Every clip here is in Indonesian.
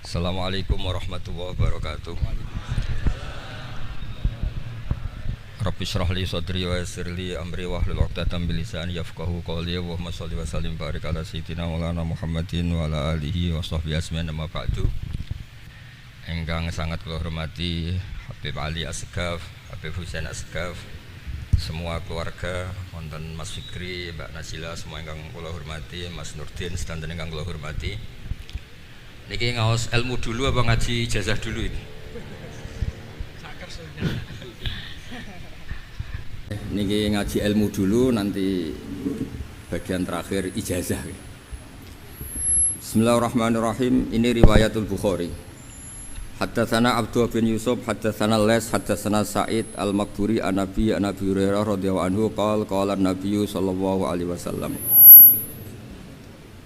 Assalamualaikum warahmatullahi wabarakatuh. Rabbi shrah li sadri wa yassir li amri wahlul 'uqdatam min lisani yafqahu qawli. Allahumma shalli wa sallim barik ala sayyidina Maulana Muhammadin wa ala alihi wa sahbihi ajmain. Amma ba'du. Engkang sangat kula hormati Habib Ali Asgaf, Habib Husain Asgaf, semua keluarga, wonten Mas Fikri, Mbak Nazila, semua ingkang kula hormati, Mas Nurdin sedanten ingkang kula hormati. Niki ngaos ilmu dulu apa ngaji ijazah dulu ini? Niki ngaji ilmu dulu, nanti bagian terakhir ijazah. Bismillahirrahmanirrahim. Ini riwayatul Bukhari. Haddatsana Abdullah bin Yusuf, haddatsana Les, haddatsana Sa'id al-Maqburi an Nabi Hurairah radhiyallahu anhu qala an-nabiy sallallahu alaihi wasallam.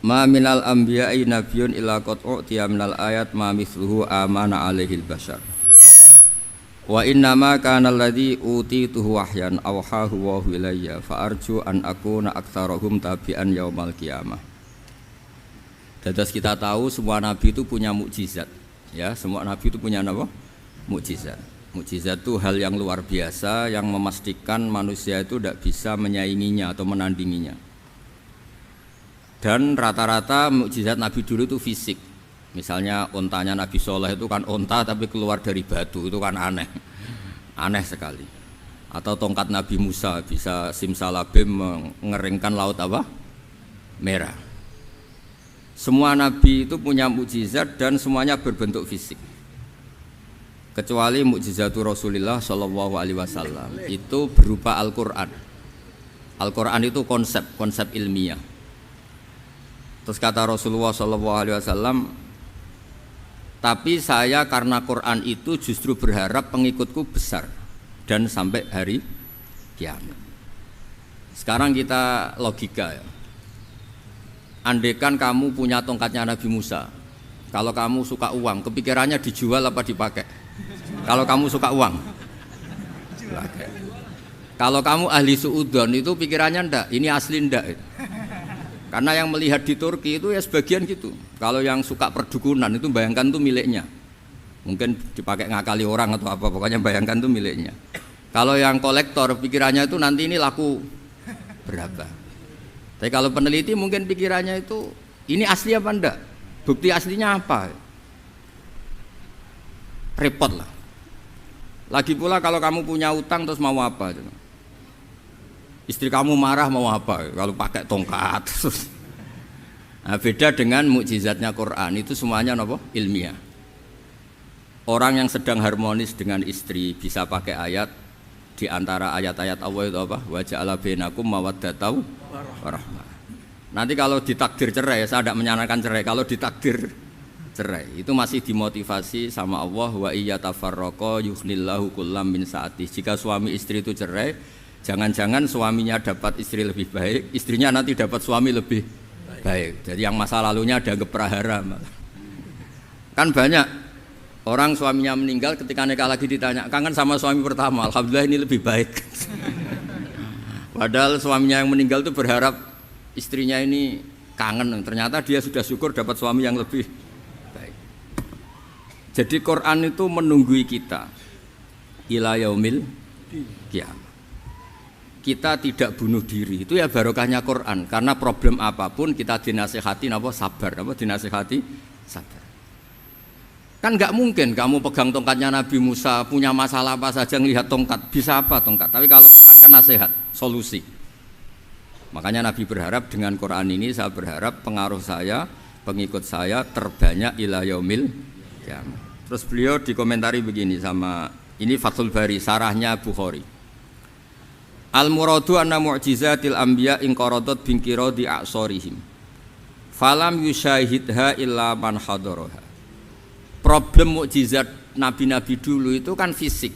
Ma minal anbiya'i nabiyyun illa qad u'tiya minal ayat ma mithluhu amana alaihil bashar. Wa innama kana alladhi utituhu wahyan awhahu wa ilayya fa arju an akuna aktsarahum tabi'an yaumal qiyamah. Dados kita tahu semua nabi itu punya mukjizat. Ya, semua nabi itu punya apa? Mukjizat. Mukjizat itu hal yang luar biasa yang memastikan manusia itu tidak bisa menyainginya atau menandinginya. Dan rata-rata mukjizat Nabi dulu itu fisik. Misalnya ontanya Nabi Soleh itu kan onta tapi keluar dari batu, itu kan aneh. Aneh sekali. Atau tongkat Nabi Musa bisa simsalabim mengeringkan laut apa? Merah. Semua Nabi itu punya mukjizat dan semuanya berbentuk fisik. Kecuali mukjizatul Rasulullah Shallallahu Alaihi Wasallam itu berupa Al-Quran. Al-Quran itu konsep ilmiah. Terus kata Rasulullah SAW, tapi saya karena Quran itu justru berharap pengikutku besar dan sampai hari kiamat. Sekarang kita logika ya. Andekan kamu punya tongkatnya Nabi Musa, kalau kamu suka uang, kepikirannya dijual apa dipakai? Kalau kamu suka uang, dipakai. Kalau kamu ahli suudon itu pikirannya ndak, ini asli ndak. Karena yang melihat di Turki itu ya sebagian gitu. Kalau yang suka perdukunan itu bayangkan itu miliknya. Mungkin dipakai ngakali orang atau apa, pokoknya bayangkan itu miliknya. Kalau yang kolektor pikirannya itu nanti ini laku berapa. Tapi kalau peneliti mungkin pikirannya itu ini asli apa enggak? Bukti aslinya apa? Repot lah. Lagi pula kalau kamu punya utang terus mau apa? Istri kamu marah mau apa kalau pakai tongkat? Nah, beda dengan mukjizatnya Quran, itu semuanya apa? Ilmiah. Orang yang sedang harmonis dengan istri bisa pakai ayat di antara ayat-ayat Allah itu apa? Wa ja'ala bainakum mawaddatan warahmah. Nanti kalau ditakdir cerai, saya tidak menyarankan cerai. Kalau ditakdir cerai, itu masih dimotivasi sama Allah, wa iyyatafarraqa yughnillahu kullam min sa'ati. Jika suami istri itu cerai, jangan-jangan suaminya dapat istri lebih baik, istrinya nanti dapat suami lebih baik. Jadi yang masa lalunya dianggap prahara. Kan banyak orang suaminya meninggal ketika nikah lagi ditanya, kangen sama suami pertama, alhamdulillah ini lebih baik. Padahal suaminya yang meninggal itu berharap istrinya ini kangen, ternyata dia sudah syukur dapat suami yang lebih baik. Jadi Quran itu menunggui kita ila yaumil qiyamah. Kita tidak bunuh diri, itu ya barokahnya Quran. Karena problem apapun kita dinasihati apa sabar, apa dinasihati sabar. Kan nggak mungkin kamu pegang tongkatnya Nabi Musa, punya masalah apa saja ngelihat tongkat, bisa apa tongkat. Tapi kalau Quran kan nasihat, solusi. Makanya Nabi berharap dengan Quran ini, saya berharap pengaruh saya, pengikut saya terbanyak ila yaumil qiyamah. Terus beliau dikomentari begini sama ini Fathul Bari, sarahnya Bukhari. Al-muradu anna mu'jizatil anbiya in qaradat binkiradi a'sorihim falam yusyahidha illa man hadaraha. Problem mukjizat nabi-nabi dulu itu kan fisik,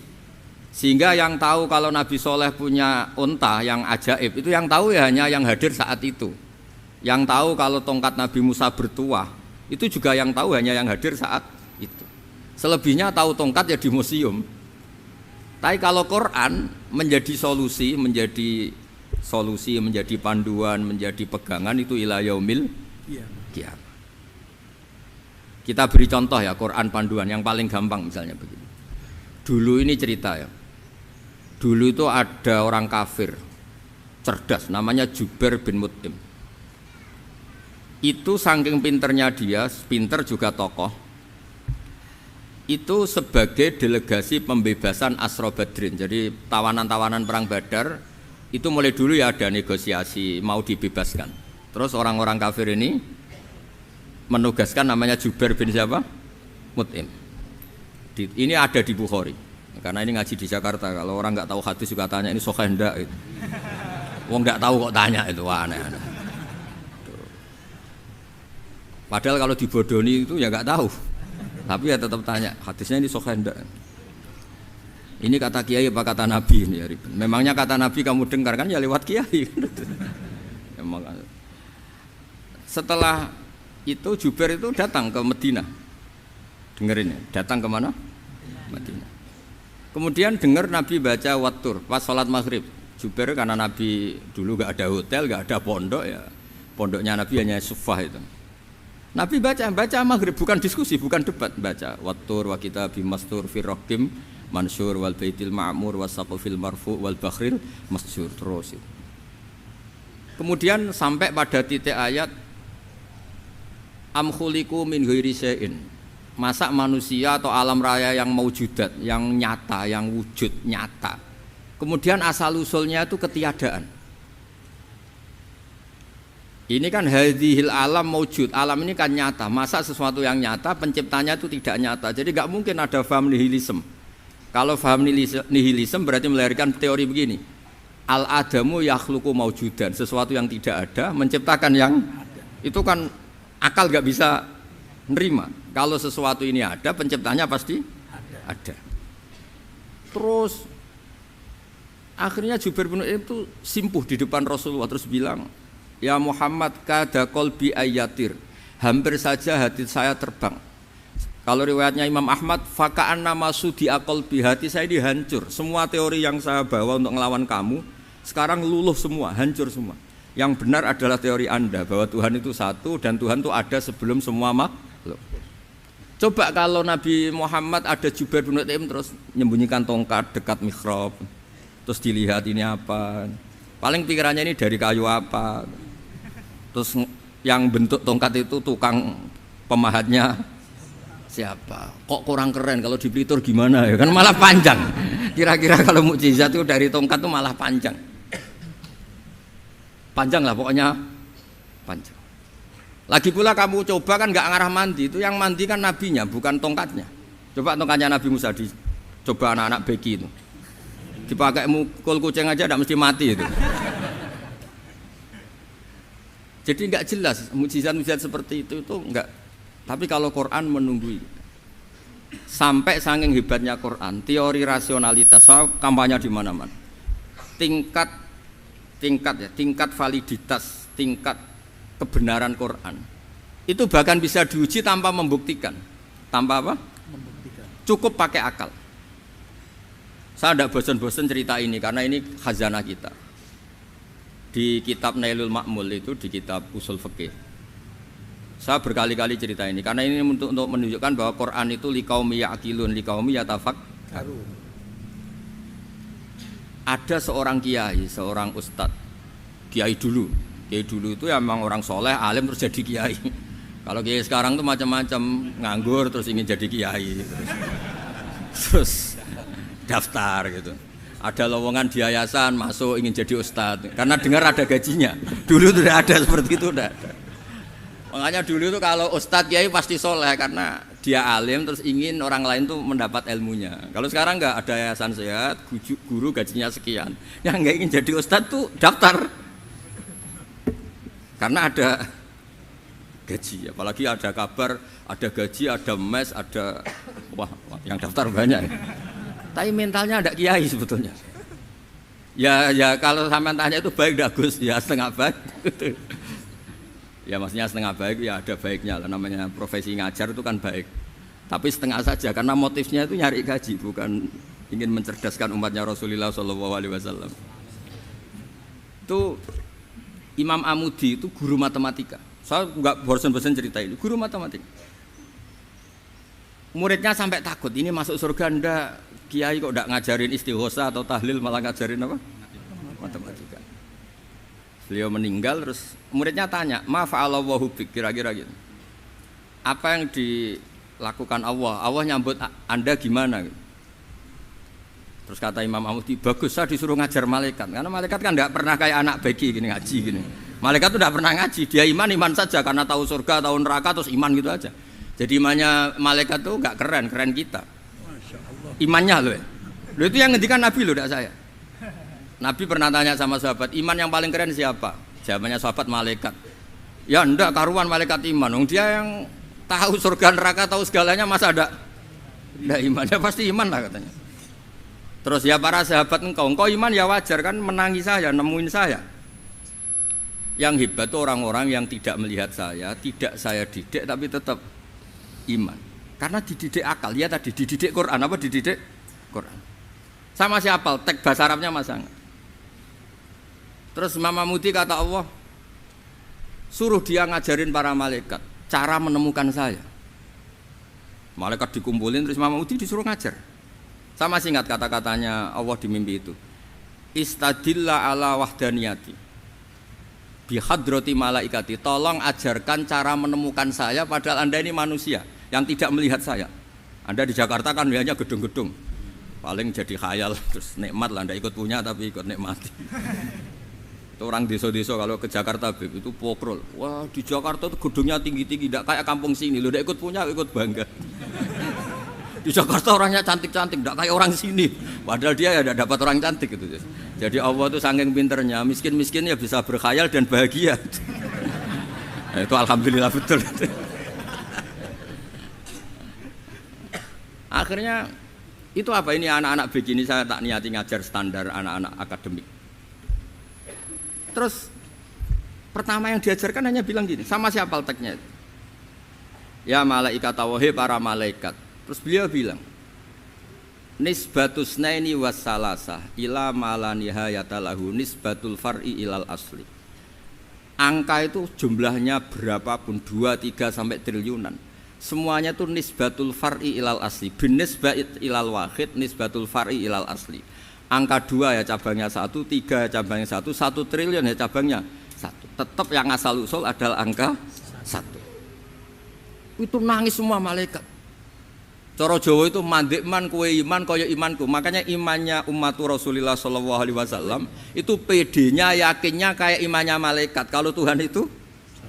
sehingga yang tahu kalau Nabi Soleh punya unta yang ajaib itu yang tahu ya hanya yang hadir saat itu. Yang tahu kalau tongkat Nabi Musa bertuah itu juga yang tahu hanya yang hadir saat itu. Selebihnya tahu tongkat ya di museum. Tapi kalau Quran menjadi solusi, menjadi panduan, menjadi pegangan itu ila yaumil qiyamah. Kita beri contoh ya, Quran panduan yang paling gampang misalnya begini. Dulu ini cerita ya. Dulu itu ada orang kafir cerdas namanya Jubair bin Mut'im. Itu saking pinternya dia, pinter juga tokoh. Itu sebagai delegasi pembebasan Asra Badrin. Jadi tawanan-tawanan perang Badar itu mulai dulu ya ada negosiasi mau dibebaskan. Terus orang-orang kafir ini menugaskan namanya Jubair bin siapa? Mut'im. Ini ada di Bukhari. Karena ini ngaji di Jakarta. Kalau orang nggak tahu hadis juga tanya ini sahih ndak itu. Wong nggak tahu kok tanya itu, wah aneh-aneh. Padahal kalau dibodoni itu ya nggak tahu. Tapi ya tetap tanya, hadisnya ini sahih ndak? Ini kata kiai apa kata nabi ini ya Ribet. Memangnya kata nabi kamu dengar kan ya lewat kiai. Memang. Setelah itu Jubair itu datang ke Madinah. Dengerin ya, datang ke mana? Madinah. Kemudian dengar Nabi baca Wattur pas sholat maghrib. Jubair karena Nabi dulu gak ada hotel, gak ada pondok ya. Pondoknya Nabi hanya sufah itu. Nabi baca maghrib, bukan diskusi, bukan debat, baca Wattur wa kitabim mastur fi raqim mansur wal baitil ma'mur was saqfil marfu wal bakhril masjur terus. Kemudian sampai pada titik ayat am khuliqu min ghairi syai'in. Masa manusia atau alam raya yang maujudat, yang nyata, yang wujud nyata. Kemudian asal usulnya itu ketiadaan. Ini kan hadhil alam maujud, alam ini kan nyata. Masa sesuatu yang nyata penciptanya itu tidak nyata. Jadi enggak mungkin ada faham nihilisme. Kalau faham nihilisme berarti melahirkan teori begini. Al-adamu yakhluqu maujudan, sesuatu yang tidak ada menciptakan yang itu kan akal enggak bisa nerima. Kalau sesuatu ini ada, penciptanya pasti ada. Terus akhirnya Jubair bin Mut'im itu simpuh di depan Rasulullah terus bilang, "Ya Muhammad, kada qalbi ayatir." Hampir saja hati saya terbang. Kalau riwayatnya Imam Ahmad, faka'anna masudi aqalbi, hati saya dihancur. Semua teori yang saya bawa untuk ngelawan kamu sekarang luluh semua, hancur semua. Yang benar adalah teori Anda bahwa Tuhan itu satu dan Tuhan itu ada sebelum semua makhluk. Coba kalau Nabi Muhammad ada Jubair bin Mut'im terus menyembunyikan tongkat dekat mihrab. Terus dilihat ini apa? Paling pikirannya ini dari kayu apa? Terus yang bentuk tongkat itu tukang pemahatnya siapa? Kok kurang keren, kalau di Blitur gimana ya? Kan malah panjang. Kira-kira kalau mukjizat itu dari tongkat itu malah panjang. Panjang lah pokoknya, panjang. Lagi pula kamu coba kan nggak ngarah mandi, itu yang mandi kan nabinya bukan tongkatnya. Coba tongkatnya Nabi Musa coba anak-anak beki itu dipakai mukul kucing aja tidak mesti mati itu. Jadi nggak jelas mukjizat-mukjizat seperti itu nggak. Tapi kalau Quran menunggui sampai saking hebatnya Quran, teori rasionalitas, soal kampanye di mana-mana, tingkat validitas, tingkat kebenaran Quran itu bahkan bisa diuji tanpa membuktikan. Tanpa apa? Membuktikan. Cukup pakai akal. Saya tidak bosan-bosan cerita ini karena ini khazanah kita. Di kitab Nailul Ma'mul itu, di kitab usul fikih, saya berkali-kali cerita ini karena ini untuk menunjukkan bahwa Quran itu liqaumi ya'qilun, liqaumi yatafakkarun. Ada seorang kiai, seorang ustadz, kiai dulu itu ya memang orang soleh, alim terus jadi kiai. Kalau kiai sekarang tuh macam-macam, nganggur terus ingin jadi kiai, terus daftar gitu. Ada lowongan di yayasan masuk ingin jadi ustadz karena dengar ada gajinya. Dulu tidak ada seperti itu, tidak ada. Makanya dulu itu kalau ustadz kiai pasti soleh karena dia alim terus ingin orang lain tuh mendapat ilmunya. Kalau sekarang nggak ada yayasan sehat, guru gajinya sekian, yang nggak ingin jadi ustadz tuh daftar karena ada gaji. Apalagi ada kabar, ada gaji, ada mes, ada wah yang daftar banyak. Tapi mentalnya ada kiai sebetulnya. Ya kalau sampean tanya itu baik dah Gus, ya setengah baik. Ya maksudnya setengah baik ya ada baiknya lah, namanya profesi ngajar itu kan baik. Tapi setengah saja karena motifnya itu nyari gaji, bukan ingin mencerdaskan umatnya Rasulullah SAW. Itu Imam Amudi itu guru matematika. Saya nggak bosan-bosan cerita ini, guru matematika. Muridnya sampai takut, ini masuk surga ndak? Kiai kok ndak ngajarin istighosa atau tahlil malah ngajarin apa? Matematika. Beliau meninggal terus muridnya tanya, "Ma fa'alallahu bik?" Kira-kira gitu. Apa yang dilakukan Allah? Allah nyambut Anda gimana? Terus kata Imam Ahmadi, bagus saya disuruh ngajar malaikat. Karena malaikat kan tidak pernah kayak anak beki gini ngaji gini. Malaikat itu tidak pernah ngaji, dia iman saja karena tahu surga, tahu neraka terus iman gitu aja. Jadi imannya malaikat itu nggak keren kita. Imannya loh. Loh itu yang ngendikan Nabi loh, tidak saya. Nabi pernah tanya sama sahabat, iman yang paling keren siapa? Jawabannya sahabat malaikat. Ya ndak karuan malaikat iman. Dia yang tahu surga neraka, tahu segalanya, masa ada ndak imannya? Pasti iman lah katanya. Terus ya para sahabat engkau iman ya wajar kan menangi saya, nemuin saya. Yang hebat itu orang-orang yang tidak melihat saya, tidak saya didik tapi tetap iman. Karena dididik akal, ya tadi dididik Quran, apa dididik Quran. Sama siapa? Teks bahasa Arabnya masang. Terus Imam Ahmadi kata Allah, suruh dia ngajarin para malaikat cara menemukan saya. Malaikat dikumpulin terus Imam Ahmadi disuruh ngajar. Sama singkat kata-katanya Allah di mimpi itu. Istadilla ala wahdaniyati bihadrati malaikati. Tolong ajarkan cara menemukan saya padahal Anda ini manusia yang tidak melihat saya. Anda di Jakarta kan hanya gedung-gedung. Paling jadi khayal terus nikmat lah, Anda ikut punya tapi ikut nikmati. Itu orang desa-desa kalau ke Jakarta itu pokrol. Wah, di Jakarta itu gedungnya tinggi-tinggi, tidak kayak kampung sini. Lu udah ikut punya, ikut bangga. Di Jakarta orangnya cantik-cantik, tidak kayak orang sini. Padahal dia ya dapat orang cantik gitu. Jadi Allah itu saking pinternya, miskin-miskin ya bisa berkhayal dan bahagia. Nah, itu alhamdulillah betul. Akhirnya itu apa ini anak-anak begini saya tak niati ngajar standar anak-anak akademik. Terus pertama yang diajarkan hanya bilang gini, sama siapa teknya? Ya malaikat wahi para malaikat. Terus beliau bilang, nisbatus naini wassalasah ila mala nihayata lahu nisbatul far'i ilal asli. Angka itu jumlahnya berapapun 2, 3 sampai triliunan. Semuanya itu nisbatul far'i ilal asli. Binisbat ilal wahid nisbatul far'i ilal asli. Angka 2 ya cabangnya 1, 3 ya cabangnya 1, 1 triliun ya cabangnya 1. Tetap yang asal usul adalah angka 1. Itu nangis semua malaikat. Cara Jawa itu mandekman kue iman kaya imanku. Makanya imannya ummatu Rasulullah sallallahu alaihi wasallam itu PD-nya yakinnya kayak imannya malaikat. Kalau Tuhan itu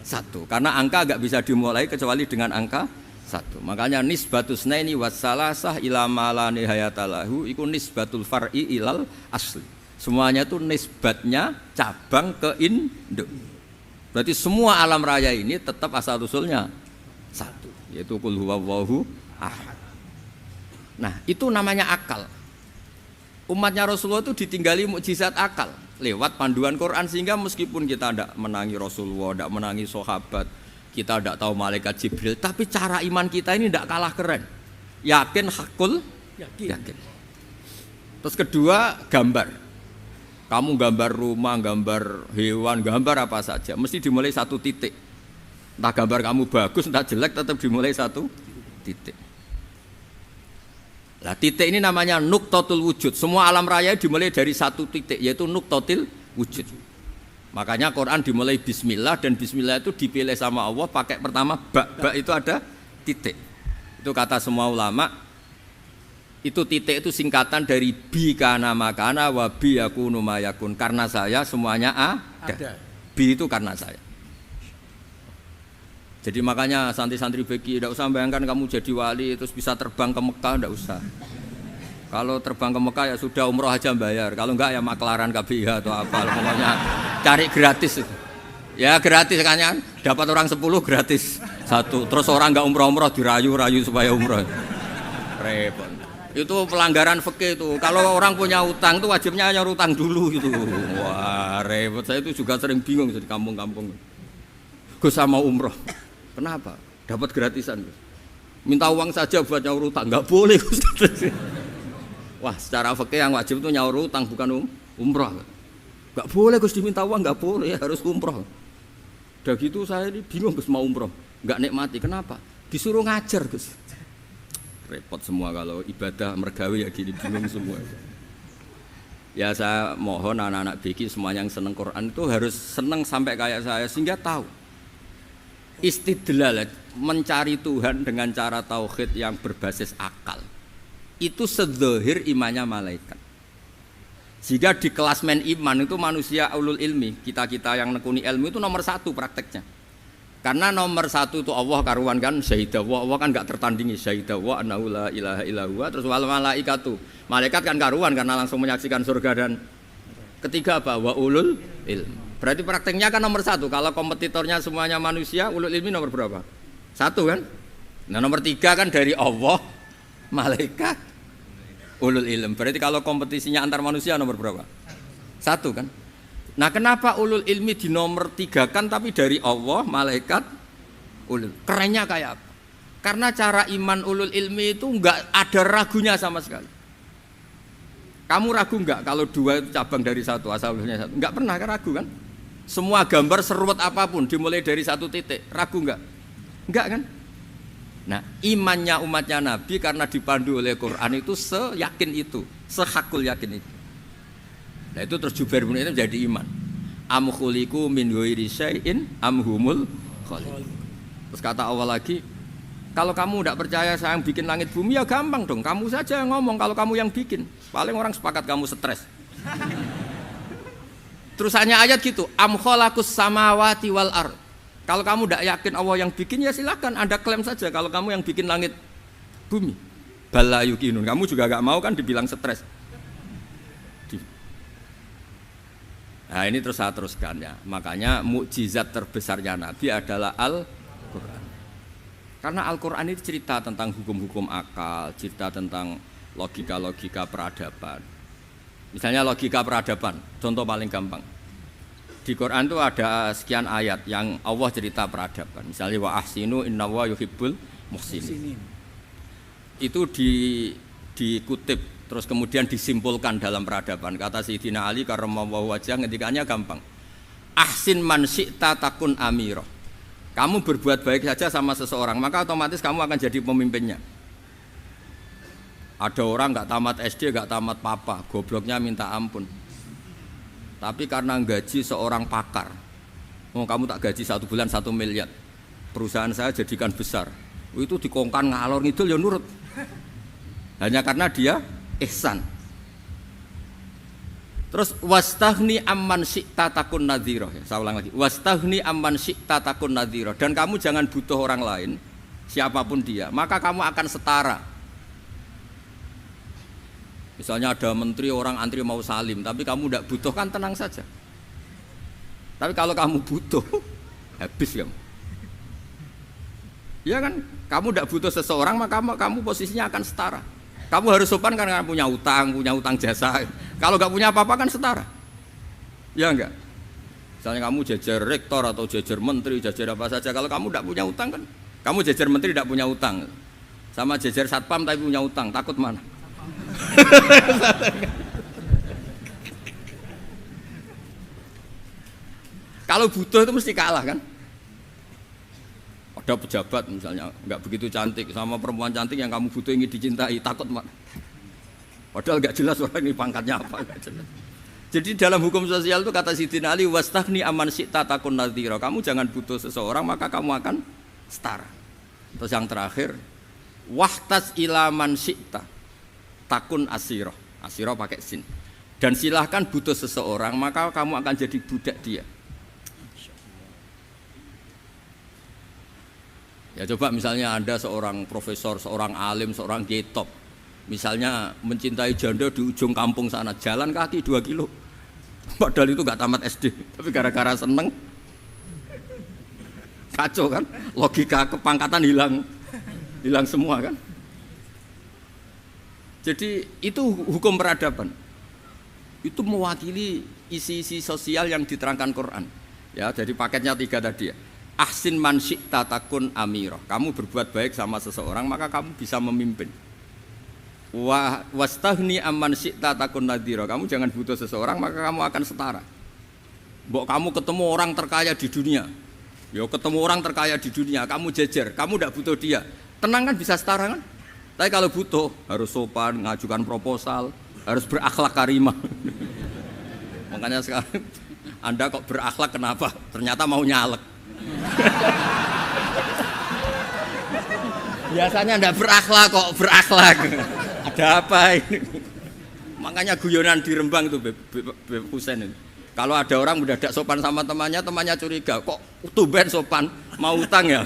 1. Karena angka enggak bisa dimulai kecuali dengan angka 1. Makanya nisbatus naini wassalasah ila ma la nihayata lahu iku nisbatul far'i ilal asli. Semuanya itu nisbatnya cabang ke induk. Berarti semua alam raya ini tetap asal usulnya 1, yaitu qul huwallahu ahad. Nah, itu namanya akal. Umatnya Rasulullah itu ditinggali mukjizat akal lewat panduan Quran sehingga meskipun kita tidak menangi Rasulullah, tidak menangi sahabat, kita tidak tahu malaikat Jibril, tapi cara iman kita ini tidak kalah keren. Yakin hakul yakin. Terus kedua, gambar. Kamu gambar rumah, gambar hewan, gambar apa saja, mesti dimulai 1 titik. Entah gambar kamu bagus, entah jelek, tetap dimulai 1 titik. Nah, titik ini namanya nuqtatul wujud. Semua alam raya dimulai dari 1 titik, yaitu nuqtatil wujud. Makanya Quran dimulai bismillah, dan bismillah itu dipilih sama Allah pakai pertama ba itu ada titik. Itu kata semua ulama. Itu titik itu singkatan dari bi kana makana wa bi yakunu mayakun. Karena saya semuanya ada. Bi itu karena saya. Jadi makanya santri-santri beki tidak usah bayangkan kamu jadi wali terus bisa terbang ke Mekah, tidak usah. Kalau terbang ke Mekah ya sudah umroh aja bayar. Kalau enggak ya maklaran KBIH atau apa. Pokoknya cari gratis itu. Ya gratis kan, dapat orang 10 gratis 1. Terus orang enggak umroh-umroh dirayu-rayu supaya umroh. Repot. Itu pelanggaran fikih itu. Kalau orang punya utang itu wajibnya hanya utang dulu gitu. Wah repot. Saya itu juga sering bingung di kampung-kampung. Gus sama umroh. Kenapa? Dapat gratisan. Minta uang saja buat nyaur utang, nggak boleh. Wah, secara fikih yang wajib itu nyaur utang bukan umroh. Nggak boleh Gus diminta uang, nggak boleh, harus umroh. Udah gitu saya ini bingung Gus mau umroh, nggak nikmati. Kenapa? Disuruh ngajar Gus. repot semua kalau ibadah mergawe ya gini bingung semua. Ya saya mohon anak-anak BK semuanya yang seneng Quran itu harus seneng sampai kayak saya sehingga tahu istidlal mencari Tuhan dengan cara tauhid yang berbasis akal itu sedzahir imannya malaikat. Jika di kelasmen iman itu manusia ulul ilmi, kita-kita yang nekuni ilmu itu nomor satu prakteknya. Karena nomor satu itu Allah karuan kan syahidah Allah kan enggak tertandingi syahidah wa annahu la ilaha illallah terus wal malaikatu malaikat kan karuan karena langsung menyaksikan surga dan ketiga apa wa ulul ilm berarti prakteknya kan nomor satu. Kalau kompetitornya semuanya manusia ulul ilmi nomor berapa? Satu kan. Nah nomor tiga kan dari Allah malaikat ulul ilm berarti kalau kompetisinya antar manusia nomor berapa? Satu kan. Nah kenapa ulul ilmi di nomor tiga kan tapi dari Allah, malaikat, ulul. Kerennya kayak apa? Karena cara iman ulul ilmi itu enggak ada ragunya sama sekali. Kamu ragu enggak kalau dua itu cabang dari satu, asal-usulnya satu? Enggak pernah kan ragu kan? Semua gambar seruat apapun dimulai dari satu titik, ragu enggak? Enggak kan? Nah imannya umatnya Nabi karena dipandu oleh Quran itu seyakin itu, sehakul yakin itu. Nah itu terus Jubair bin Mut'im jadi iman. Am khuliqu min ghairi syai'in am humul khaliq. Terus kata Allah lagi, kalau kamu tidak percaya saya yang bikin langit bumi ya gampang dong. Kamu saja yang ngomong kalau kamu yang bikin. Paling orang sepakat kamu stres. Terus hanya ayat gitu, am khalaqus samawati wal ard. Kalau kamu tidak yakin Allah yang bikin ya silakan Anda klaim saja kalau kamu yang bikin langit bumi. Bala yuqinun. Kamu juga enggak mau kan dibilang stres. Nah ini terus saya teruskan ya. Makanya mukjizat terbesarnya Nabi adalah Al-Quran. Karena Al-Quran itu cerita tentang hukum-hukum akal, cerita tentang logika-logika peradaban. Misalnya logika peradaban, contoh paling gampang. Di Quran itu ada sekian ayat yang Allah cerita peradaban. Misalnya wa ahsinu innallaha yuhibbul muhsinin. Itu dikutip terus kemudian disimpulkan dalam peradaban. Kata Sayyidina Ali karramallahu wajhah ngendikannya gampang. Ahsin man syi'ta takun amirah. Kamu berbuat baik saja sama seseorang, maka otomatis kamu akan jadi pemimpinnya. Ada orang enggak tamat SD, enggak tamat papa, gobloknya minta ampun. Tapi karena gaji seorang pakar. Oh, kamu tak gaji 1 bulan 1 miliar. Perusahaan saya jadikan besar. Itu dikongkan ngalor ngidul ya nurut. Hanya karena dia ihsan. Terus wastaghni amman syi'ta takun nadhira. Saya ulang lagi. Wastaghni amman syi'ta takun nadhira. Dan kamu jangan butuh orang lain, siapapun dia, maka kamu akan setara. Misalnya ada menteri orang antri mau salim, tapi kamu tidak butuh kan tenang saja. Tapi kalau kamu butuh, habis kamu. Ya kan? Kamu tidak butuh seseorang, maka kamu posisinya akan setara. Kamu harus sopan karena punya utang jasa. Kalau nggak punya apa-apa kan setara. Ya enggak? Misalnya kamu jajar rektor atau jajar menteri, jajar apa saja. Kalau kamu tidak punya utang kan, kamu jajar menteri tidak punya utang. Sama jajar satpam tapi punya utang, takut mana? Kalau butuh itu mesti kalah kan? Ada pejabat misalnya nggak begitu cantik sama perempuan cantik yang kamu butuh ingin dicintai, takut mak. Padahal nggak jelas orang ini pangkatnya apa. Jadi dalam hukum sosial itu kata Sayyidina Ali wastaghni amman syi'ta takun nadhira. Kamu jangan butuh seseorang maka kamu akan setara. Terus yang terakhir wahtas ila man syi'ta takun asirah. Asirah pakai sin. Dan silahkan butuh seseorang maka kamu akan jadi budak dia. Ya coba misalnya Anda seorang profesor, seorang alim, seorang kiai top. Misalnya mencintai janda di ujung kampung sana, jalan kaki 2 kilo. Padahal itu gak tamat SD, tapi gara-gara seneng kacau kan, logika kepangkatan hilang semua kan. Jadi itu hukum peradaban. Itu mewakili isi-isi sosial yang diterangkan Quran. Ya, jadi paketnya 3 tadi ya. Ahsin man syi'ta takun amirah. Kamu berbuat baik sama seseorang maka kamu bisa memimpin. Wastaghni amman syi'ta takun nadhira. Kamu jangan butuh seseorang maka kamu akan setara. Mbok kamu ketemu orang terkaya di dunia. Ya ketemu orang terkaya di dunia, kamu jejer, kamu tidak butuh dia. Tenang kan bisa setara kan? Tapi kalau butuh harus sopan, ngajukan proposal, harus berakhlak karimah. Makanya sekarang Anda kok berakhlak kenapa? Ternyata mau nyalek. Biasanya Anda berakhlak kok berakhlak. Ada apa ini? Makanya guyonan di Rembang itu Beb Husain itu. Kalau ada orang mendadak sopan sama temannya, temannya curiga, kok tumben sopan, mau utang ya?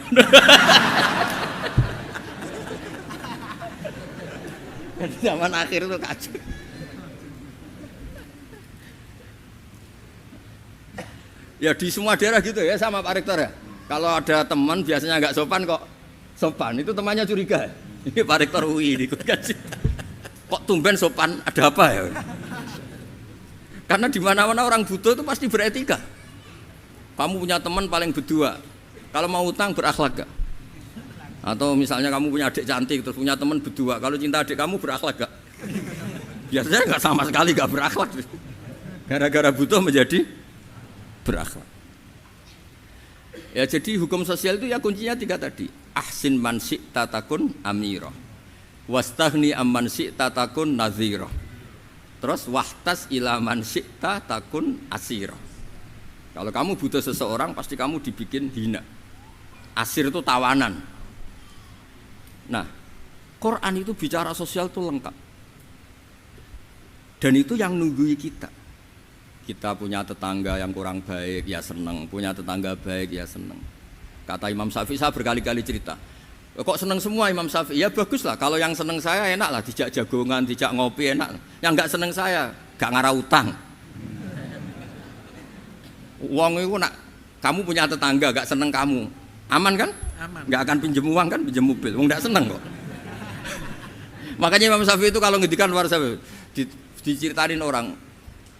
Zaman akhir itu kacau. Ya di semua daerah gitu ya sama Pak Rektor ya. Kalau ada teman biasanya nggak sopan kok sopan, itu temannya curiga. Ini Pak Rektor UI ini kok tumben sopan, ada apa ya? Karena di mana-mana orang butuh itu pasti beretika. Kamu punya teman paling berdua, kalau mau utang berakhlak gak? Atau misalnya kamu punya adik cantik terus punya teman berdua, kalau cinta adik kamu berakhlak gak? Biasanya nggak sama sekali nggak berakhlak. Gara-gara butuh menjadi berakhlak. Ya jadi hukum sosial itu ya kuncinya 3 tadi. Ahsin man syi'ta takun amira. Wastaghni amman syi'ta takun nadhira. Terus wahtas ila man syi'ta takun asira. Kalau kamu butuh seseorang pasti kamu dibikin hina. Asir itu tawanan. Nah, Quran itu bicara sosial itu lengkap. Dan itu yang nunggui kita. Kita punya tetangga yang kurang baik, ya seneng. Punya tetangga baik, ya seneng. Kata Imam Syafi'i, saya berkali-kali cerita. Kok seneng semua Imam Syafi'i? Ya bagus lah, kalau yang seneng saya enak lah. Dijak jagongan, dijak ngopi enak. Yang gak seneng saya, gak ngarah utang. Uang itu nak, kamu punya tetangga gak seneng kamu. Aman kan? Aman. Gak akan pinjem uang kan, pinjem mobil. Wong gak seneng kok. Makanya Imam Syafi'i itu kalau ngedikan luar Syafi'i, diceritain orang,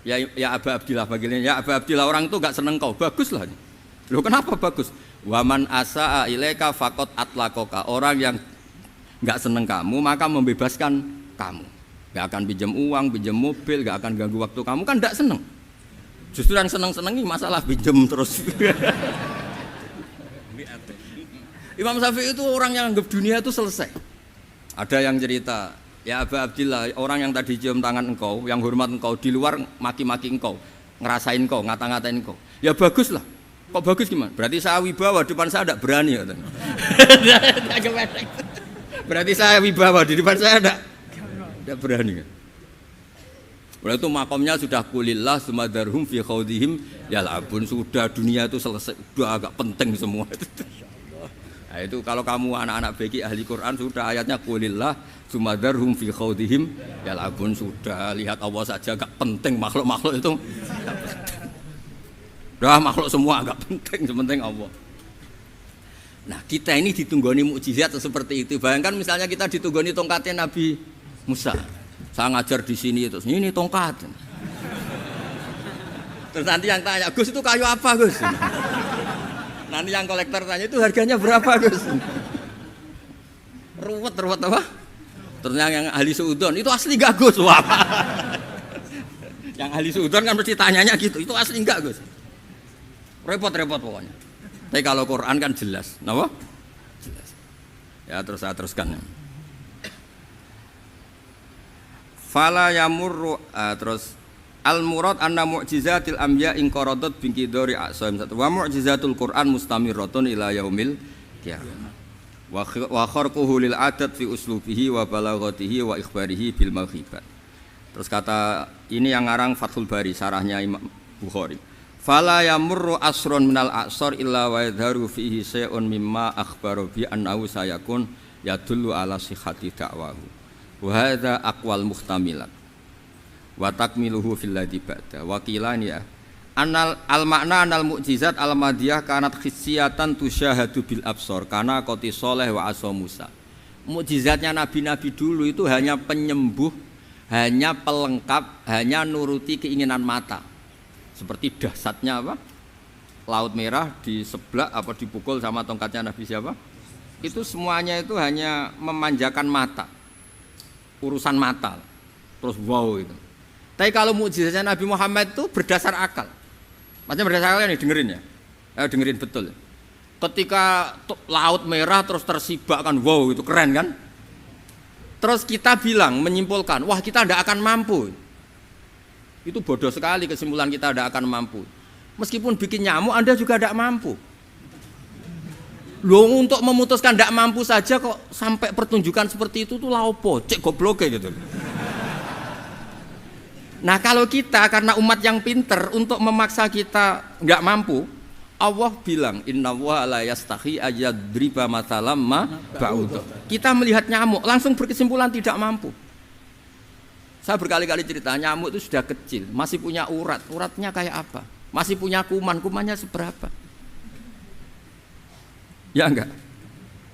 ya Aba Abdillah bagiannya, ya Aba Abdillah orang itu gak seneng kau, bagus lah. Loh kenapa bagus? Waman asa'a ilaika faqad atlaqaka. Orang yang gak seneng kamu maka membebaskan kamu. Gak akan pinjam uang, pinjam mobil, gak akan ganggu waktu kamu, kan gak seneng. Justru yang seneng-senengi masalah pinjam terus. Imam Syafi'i itu orang yang anggap dunia itu selesai. Ada yang cerita, ya Aba Abdillah, orang yang tadi cium tangan engkau, yang hormat engkau, di luar maki-maki engkau, ngerasain engkau, ngata-ngatain engkau. Ya bagus lah. Kok bagus gimana? Berarti saya wibawa, depan saya tidak berani. Berarti saya wibawa, di depan saya tidak berani. Berarti itu makomnya sudah kulillah sumadarhum fi khawdihim yal'abun. Sudah dunia itu selesai, sudah agak penting semua. Nah, itu kalau kamu anak-anak beki ahli Quran sudah ayatnya kulillah sumadarhum fi khawdihim yal'abun. Sudah lihat Allah saja agak penting, makhluk-makhluk itu agak penting. Dah makhluk semua agak penting, sepenting Allah. Nah kita ini ditunggoni mukjizat seperti itu. Bayangkan misalnya kita ditunggoni tongkatnya Nabi Musa. Saya ngajar di sini terus ini tongkat. Terus nanti yang tanya, Gus itu kayu apa Gus? Nanti yang kolektor tanya itu harganya berapa Gus? Ruwet apa? Terus yang ahli suudon itu asli gak Gus? Wah. Yang ahli suudon kan mesti tanyanya gitu, itu asli enggak Gus? Repot-repot pokoknya. Tapi kalau Quran kan jelas, kenapa? Jelas. Ya terus saya teruskan. Fala yamurru terus al murad anna mu'jizatil anbiya in qaradat binqidari aqsam satu wa mu'jizatul Quran mustamirratun ila yaumil qiyamah. Wa kharquhu lil adat fi uslubihi wa balaghatihi wa ikhbarihi bil mawhibat. Terus kata ini yang ngarang Fathul Bari sarahnya Imam Bukhari. Fala yamurru asrun minal a'sar illa wa yadharu fihi syai'un mimma akhbaru bi annahu sayakun yadullu ala sihhati da'wahu wa hadza aqwal muhtamilat wa takmiluhu fil ladzi ba'da wa qilani ya anal al makna anal mu'jizat al madiyah kanat khissiyatan tusyahadu bil absar kana qati sholeh wa asa Musa. Mukjizatnya nabi-nabi dulu itu hanya penyembuh, hanya pelengkap, hanya nuruti keinginan mata. Seperti dahsyatnya apa? Laut Merah di sebelah apa dipukul sama tongkatnya Nabi siapa? Itu semuanya itu hanya memanjakan mata. Urusan mata. Terus wow itu. Tapi kalau mukjizatnya Nabi Muhammad itu berdasar akal. Maksudnya berdasar akal nih dengerin ya. Dengerin betul. Ketika Laut Merah terus tersibak kan wow itu keren kan? Terus kita bilang, menyimpulkan, wah kita tidak akan mampu. Itu bodoh sekali kesimpulan kita tidak akan mampu. Meskipun bikin nyamuk, Anda juga tidak mampu. Loh, untuk memutuskan tidak mampu saja kok sampai pertunjukan seperti itu tuh laopo, cek goblok gitu. Nah kalau kita karena umat yang pinter untuk memaksa kita nggak mampu, Allah bilang innallaha la yastahi ayadriba mathalam ma ba'udah. Kita melihat nyamuk langsung berkesimpulan tidak mampu. Saya berkali-kali cerita nyamuk itu sudah kecil, masih punya urat, uratnya kayak apa? Masih punya kuman, kumannya seberapa? Ya enggak?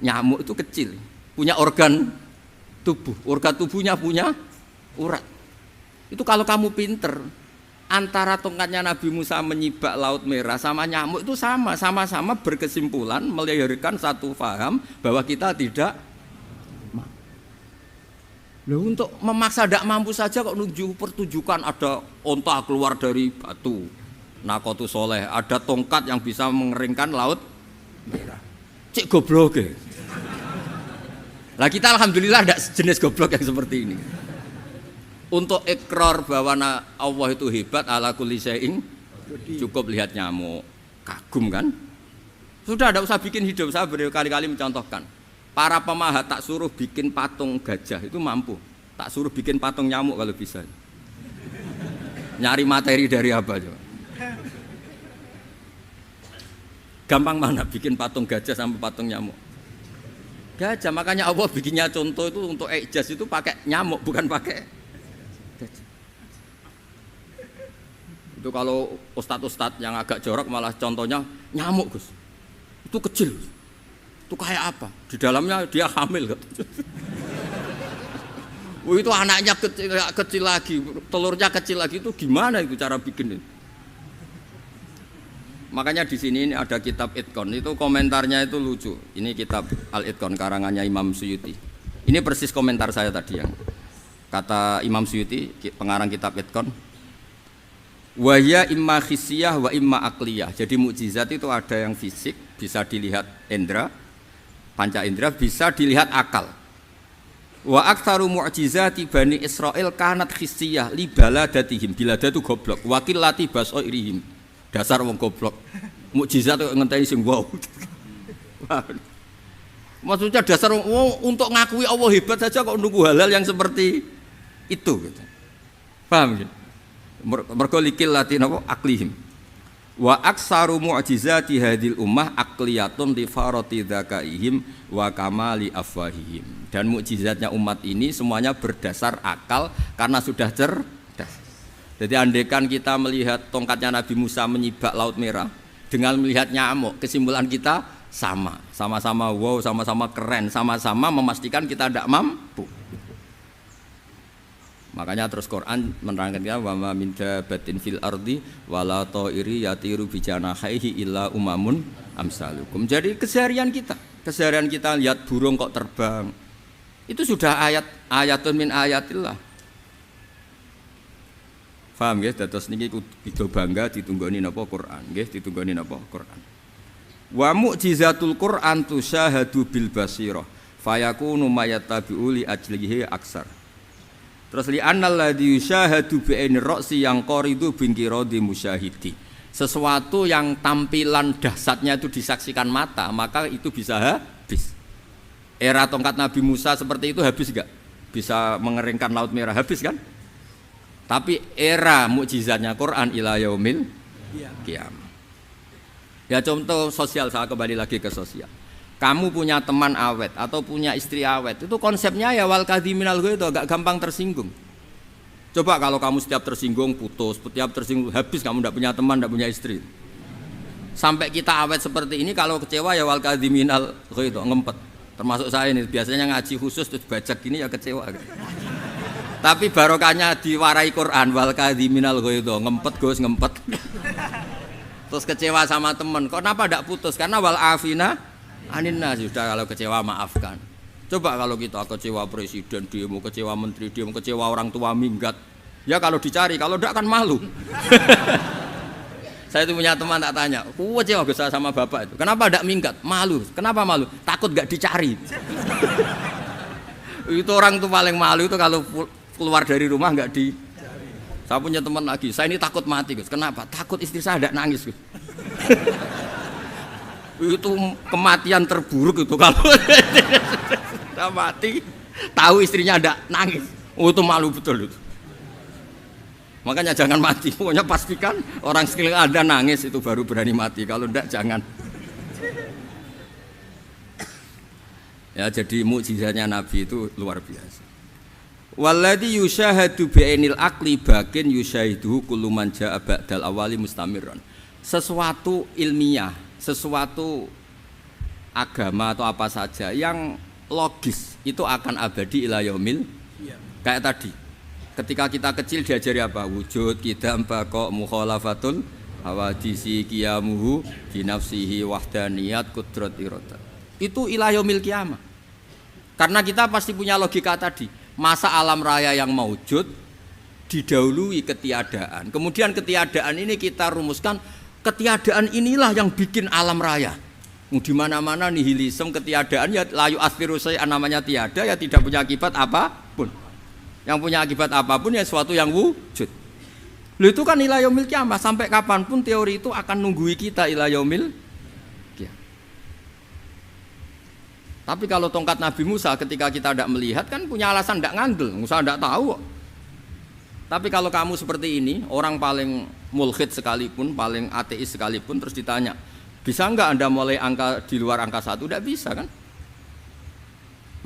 Nyamuk itu kecil, punya organ tubuhnya punya urat. Itu kalau kamu pinter, antara tongkatnya Nabi Musa menyibak Laut Merah sama nyamuk itu sama-sama berkesimpulan melahirkan satu faham bahwa kita tidak mampu. Loh, untuk memaksa tidak mampu saja kok nunjuk pertunjukan ada onta keluar dari batu, Nakotu Soleh, ada tongkat yang bisa mengeringkan Laut Merah. Cek goblok ya. Lah kita alhamdulillah tidak jenis goblok yang seperti ini. Untuk ikrar bahwa Allah itu hebat ala kulli syai'in, cukup lihat nyamuk, kagum kan? Sudah tidak usah bikin hidup. Saya berkali-kali mencontohkan. Para pemahat tak suruh bikin patung gajah itu mampu. Tak suruh bikin patung nyamuk kalau bisa. Nyari materi dari apa coba? Gampang mana bikin patung gajah sampai patung nyamuk? Gajah, makanya Allah bikinnya contoh itu untuk ijaz itu pakai nyamuk bukan pakai gajah. Itu kalau ustadz-ustadz yang agak jorok malah contohnya nyamuk Gus. Itu kecil. Itu kayak apa? Di dalamnya dia hamil. Itu anaknya kecil lagi, telurnya kecil lagi, itu gimana itu cara bikin itu? Makanya di sini ada kitab Itqan, itu komentarnya itu lucu. Ini kitab Al-Itqan karangannya Imam Suyuti. Ini persis komentar saya tadi yang kata Imam Suyuti, pengarang kitab Itqan. Wa ya imma khissiyah wa imma aqliyah. Jadi mukjizat itu ada yang fisik, bisa dilihat indra, panca indra, bisa dilihat akal. Wa aktsaru mu'jizati Bani Israil kanat khissiyah li baladatihim. Bilada itu goblok, wakil lati basairihim. Dasar wong goblok. Mukjizat kok ngenteni sing wow. Maksudnya dasar wong untuk ngakui Allah hebat saja kok nunggu halal yang seperti itu gitu. Paham ya? Mergo likil latin apa aklihim. Wa aksaru mu'jizati hadil ummah aqliyatun li farati dzakaihim wa kamali afwahihim. Dan mukjizatnya umat ini semuanya berdasar akal karena sudah cerdas. Jadi andekan kita melihat tongkatnya Nabi Musa menyibak Laut Merah dengan melihat nyamuk, kesimpulan kita sama-sama wow, sama-sama keren, sama-sama memastikan kita tidak mampu. Makanya terus Quran menerangkan kita wa ma min dabatin fil ardi wala ta'iri yatiru bi janahihi illa umamun amsalukum. Jadi keseharian kita lihat burung kok terbang. Itu sudah ayatun min ayatillah. Paham nggih? Dados niki kudu bangga ditunggoni napa Quran, nggih ditunggoni napa Quran. Wa mu'jizatul Quran tusyahadu bil basirah fayakunu mayatabi'u li ajlihi aksar. Terus li annal ladzi yusyahadu bi ainir ra'si yang qaridu bingkiradi musyahidi. Sesuatu yang tampilan dahsyatnya itu disaksikan mata, maka itu bisa habis. Era tongkat Nabi Musa seperti itu habis enggak? Bisa mengeringkan Laut Merah, habis kan? Tapi era mukjizatnya Quran ila yaumil qiyamah. Ya contoh sosial, saya kembali lagi ke sosial. Kamu punya teman awet atau punya istri awet, itu konsepnya ya wal kadhiminal ghaidh, agak gampang tersinggung. Coba kalau kamu setiap tersinggung putus, setiap tersinggung habis, kamu tidak punya teman, tidak punya istri. Sampai kita awet seperti ini, kalau kecewa ya wal kadhiminal ghaidh, ngempet. Termasuk saya ini biasanya ngaji khusus terus baca gini ya kecewa. Tapi barokahnya diwarai Quran wal kadhiminal ghaidh, ngempet Gus, ngempet. Terus kecewa sama teman, kenapa tidak putus? Karena wal afina aninna, sudah kalau kecewa maafkan. Coba kalau kita kecewa presiden demo, kecewa menteri demo, kecewa orang tua minggat, ya kalau dicari, kalau tidak kan malu. Saya itu punya teman tak tanya, kecewa Gus sama bapak itu, kenapa tidak minggat? Malu. Kenapa malu? Takut gak dicari. Itu orang tuh paling malu itu kalau keluar dari rumah nggak di. Saya punya teman lagi, saya ini takut mati Gus. Kenapa? Takut istri saya ada nangis Gus. Itu kematian terburuk itu kalau sudah mati, tahu istrinya ada nangis. Oh itu malu betul itu. Makanya jangan mati. Pokoknya pastikan orang sekeliling Anda nangis itu baru berani mati. Kalau enggak jangan. Ya jadi mukjizatnya Nabi itu luar biasa. Walladzi yusyahadu bi'ainil aqli bakin yusyahiduhu kullu man jaa ba'dal awali mustamirran. Sesuatu ilmiah, sesuatu agama atau apa saja yang logis itu akan abadi ila yaumil. Kayak tadi. Ketika kita kecil diajari apa? Wujud, qidam, baqa, mukhalafatul hawadisi qiyamuhu bi nafsihi wahdaniyat qudrat iradah. Itu ila yaumil qiyamah. Karena kita pasti punya logika tadi. Masa alam raya yang maujud didahului ketiadaan. Kemudian ketiadaan ini kita rumuskan, ketiadaan inilah yang bikin alam raya. Di mana-mana nihilisme ketiadaan ya layu asfirusai namanya tiada ya tidak punya akibat apapun. Yang punya akibat apapun ya sesuatu yang wujud. Lalu itu kan ila yaumil qiyamah, sampai kapanpun teori itu akan nunggui kita ila yaumil qiyamah. Tapi kalau tongkat Nabi Musa ketika kita tidak melihat kan punya alasan tidak ngandel, Musa tidak tahu. Tapi kalau kamu seperti ini, orang paling mulhid sekalipun, paling ateis sekalipun, terus ditanya, bisa enggak Anda mulai angka di luar angka 1? Tidak bisa kan?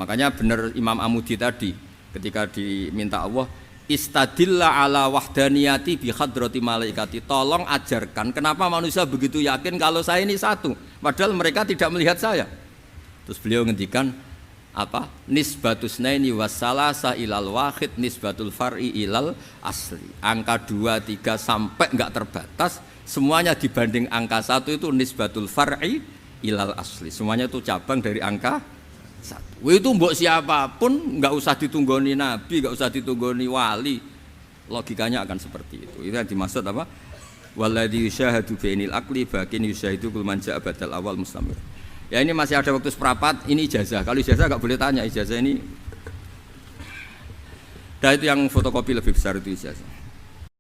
Makanya benar Imam Amudi tadi, ketika diminta Allah, istadilla ala wahdaniyati bi hadrati malaikati, tolong ajarkan kenapa manusia begitu yakin kalau saya ini satu, padahal mereka tidak melihat saya. Terus beliau ngendikan apa? Nisbatus naini wassalasa ilal wahid nisbatul far'i ilal asli. Angka 2, 3 sampai enggak terbatas, semuanya dibanding angka 1 itu nisbatul far'i ilal asli. Semuanya itu cabang dari angka 1. Itu mbok siapapun enggak usah ditunggoni nabi, enggak usah ditunggoni wali. Logikanya akan seperti itu. Itu yang dimaksud apa? Walladzi yusyahadu bainil aqli bakin yusyahidu kul man ja'a badal awal mustamir. Ya ini masih ada waktu seperempat, ini ijazah. Kalau ijazah enggak boleh tanya, ijazah ini. Nah itu yang fotokopi lebih besar itu ijazah.